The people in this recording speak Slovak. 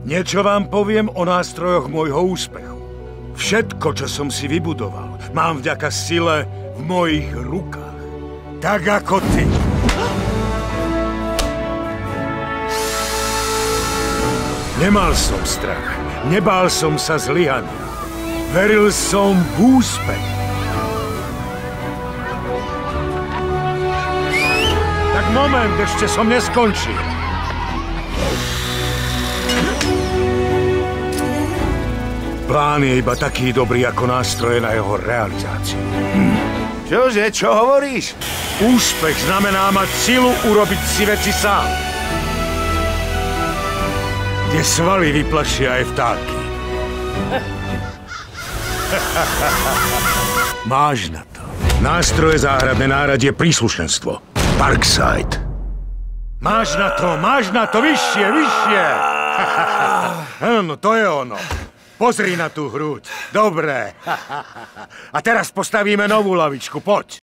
Niečo vám poviem o nástrojoch môjho úspechu. Všetko, čo som si vybudoval, mám vďaka sile v mojich rukách. Tak ako ty. Nemal som strach, nebál som sa zlyhania. Veril som v úspech. Tak moment, ešte som neskončil. Plán je iba taký dobrý ako nástroje na jeho realizáciu. Čože, čo hovoríš? Úspech znamená mať silu urobiť si veci sám. Tie svaly vyplašia aj vtáky. Máš na to. Nástroje záhradné náradie príslušenstvo. Parkside. Máš na to, vyššie, vyššie. No, to je ono. Pozri na tú hruď. Dobre. A teraz postavíme novú lavičku, poď.